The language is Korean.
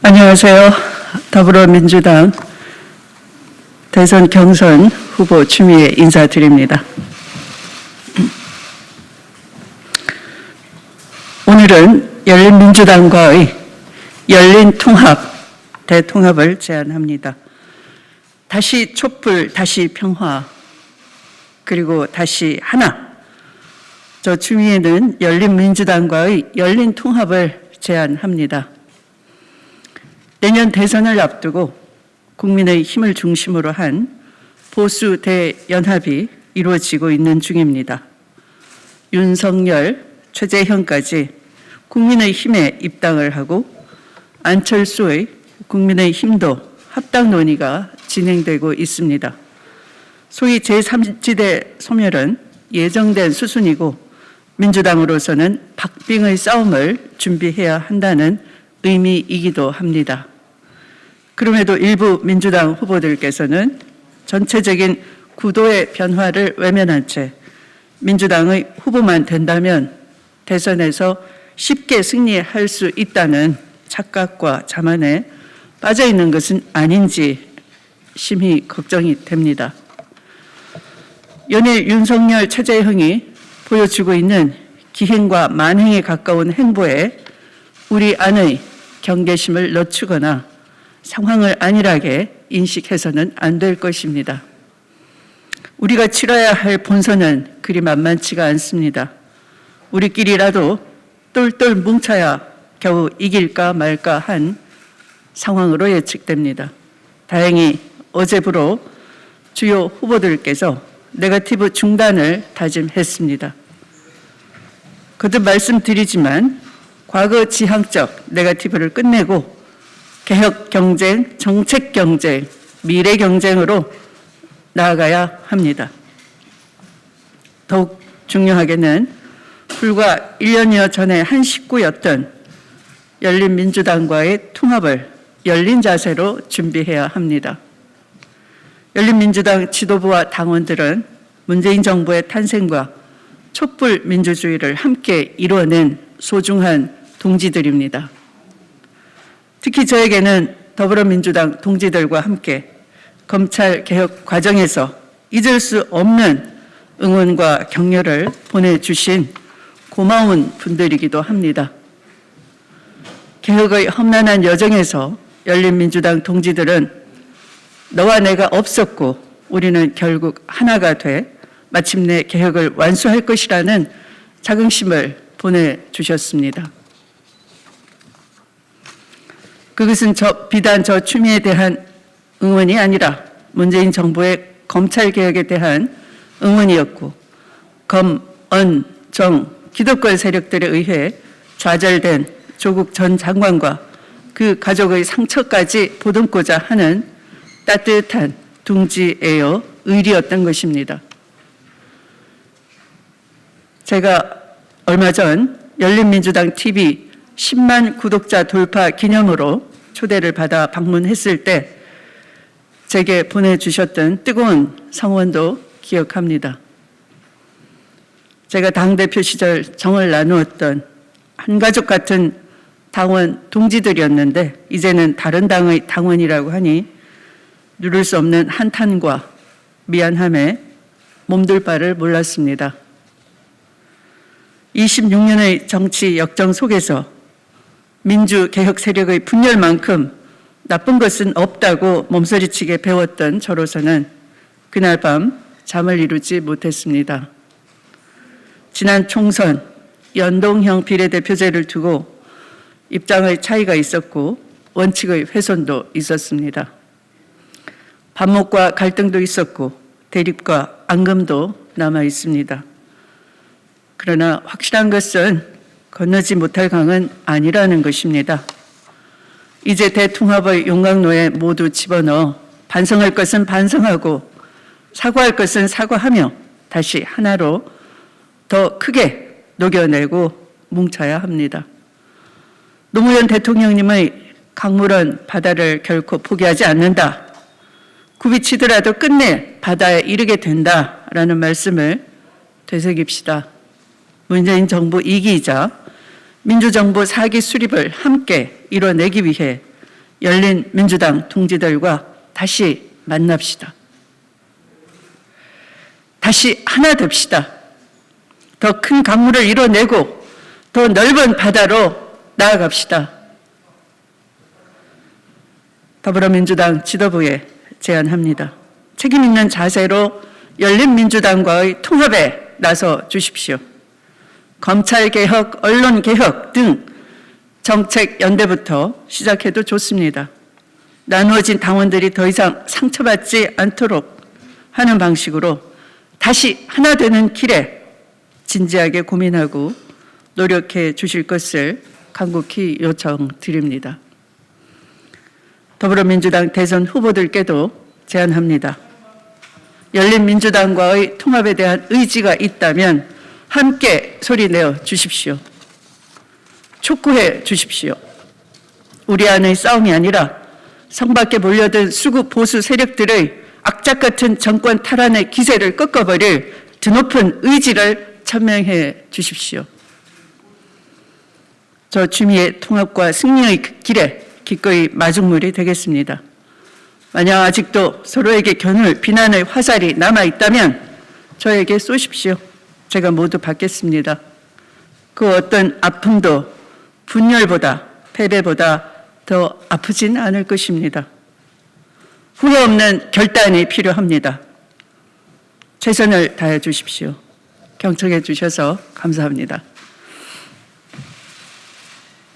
안녕하세요. 더불어민주당 대선 경선 후보 추미애 인사드립니다. 오늘은 열린민주당과의 열린통합, 대통합을 제안합니다. 다시 촛불, 다시 평화, 그리고 다시 하나. 저 추미애는 열린민주당과의 열린통합을 제안합니다. 내년 대선을 앞두고 국민의 힘을 중심으로 한 보수 대연합이 이루어지고 있는 중입니다. 윤석열, 최재형까지 국민의힘에 입당을 하고 안철수의 국민의힘도 합당 논의가 진행되고 있습니다. 소위 제3지대 소멸은 예정된 수순이고 민주당으로서는 박빙의 싸움을 준비해야 한다는 의미이기도 합니다. 그럼에도 일부 민주당 후보들께서는 전체적인 구도의 변화를 외면한 채 민주당의 후보만 된다면 대선에서 쉽게 승리할 수 있다는 착각과 자만에 빠져 있는 것은 아닌지 심히 걱정이 됩니다. 연일 윤석열, 최재형이 보여주고 있는 기행과 만행에 가까운 행보에 우리 안의 경계심을 늦추거나 상황을 안일하게 인식해서는 안 될 것입니다. 우리가 치러야 할 본선은 그리 만만치가 않습니다. 우리끼리라도 똘똘 뭉쳐야 겨우 이길까 말까 한 상황으로 예측됩니다. 다행히 어제부로 주요 후보들께서 네거티브 중단을 다짐했습니다. 거듭 말씀드리지만 과거 지향적 네거티브를 끝내고 개혁 경쟁, 정책 경쟁, 미래 경쟁으로 나아가야 합니다. 더욱 중요하게는 불과 1년여 전에 한 식구였던 열린민주당과의 통합을 열린 자세로 준비해야 합니다. 열린민주당 지도부와 당원들은 문재인 정부의 탄생과 촛불 민주주의를 함께 이루어낸 소중한 동지들입니다. 특히 저에게는 더불어민주당 동지들과 함께 검찰 개혁 과정에서 잊을 수 없는 응원과 격려를 보내주신 고마운 분들이기도 합니다. 개혁의 험난한 여정에서 열린민주당 동지들은 너와 내가 없었고 우리는 결국 하나가 돼 마침내 개혁을 완수할 것이라는 자긍심을 보내주셨습니다. 그것은 비단 저 추미애에 대한 응원이 아니라 문재인 정부의 검찰개혁에 대한 응원이었고 검, 언, 정, 기득권 세력들에 의해 좌절된 조국 전 장관과 그 가족의 상처까지 보듬고자 하는 따뜻한 둥지에요 의리였던 것입니다. 제가 얼마 전 열린민주당 TV 10만 구독자 돌파 기념으로 초대를 받아 방문했을 때 제게 보내주셨던 뜨거운 성원도 기억합니다. 제가 당대표 시절 정을 나누었던 한가족 같은 당원 동지들이었는데 이제는 다른 당의 당원이라고 하니 누를 수 없는 한탄과 미안함에 몸둘 바를 몰랐습니다. 26년의 정치 역정 속에서 민주개혁 세력의 분열만큼 나쁜 것은 없다고 몸서리치게 배웠던 저로서는 그날 밤 잠을 이루지 못했습니다. 지난 총선 연동형 비례대표제를 두고 입장의 차이가 있었고 원칙의 훼손도 있었습니다. 반목과 갈등도 있었고 대립과 앙금도 남아 있습니다. 그러나 확실한 것은 건너지 못할 강은 아니라는 것입니다. 이제 대통합의 용광로에 모두 집어넣어 반성할 것은 반성하고 사과할 것은 사과하며 다시 하나로 더 크게 녹여내고 뭉쳐야 합니다. 노무현 대통령님의 강물은 바다를 결코 포기하지 않는다. 굽이치더라도 끝내 바다에 이르게 된다라는 말씀을 되새깁시다. 문재인 정부 2기이자 민주정부 4기 수립을 함께 이뤄내기 위해 열린민주당 동지들과 다시 만납시다. 다시 하나 됩시다. 더 큰 강물을 이뤄내고 더 넓은 바다로 나아갑시다. 더불어민주당 지도부에 제안합니다. 책임 있는 자세로 열린민주당과의 통합에 나서 주십시오. 검찰개혁, 언론개혁 등 정책 연대부터 시작해도 좋습니다. 나누어진 당원들이 더 이상 상처받지 않도록 하는 방식으로 다시 하나 되는 길에 진지하게 고민하고 노력해 주실 것을 간곡히 요청드립니다. 더불어민주당 대선 후보들께도 제안합니다. 열린민주당과의 통합에 대한 의지가 있다면 함께 소리내어 주십시오. 촉구해 주십시오. 우리 안의 싸움이 아니라 성밖에 몰려든 수구 보수 세력들의 악착 같은 정권 탈환의 기세를 꺾어버릴 드높은 의지를 천명해 주십시오. 저 주미의 통합과 승리의 길에 기꺼이 마중물이 되겠습니다. 만약 아직도 서로에게 겨눌 비난의 화살이 남아있다면 저에게 쏘십시오. 제가 모두 받겠습니다. 그 어떤 아픔도 분열보다 패배보다 더 아프진 않을 것입니다. 후회 없는 결단이 필요합니다. 최선을 다해 주십시오. 경청해 주셔서 감사합니다.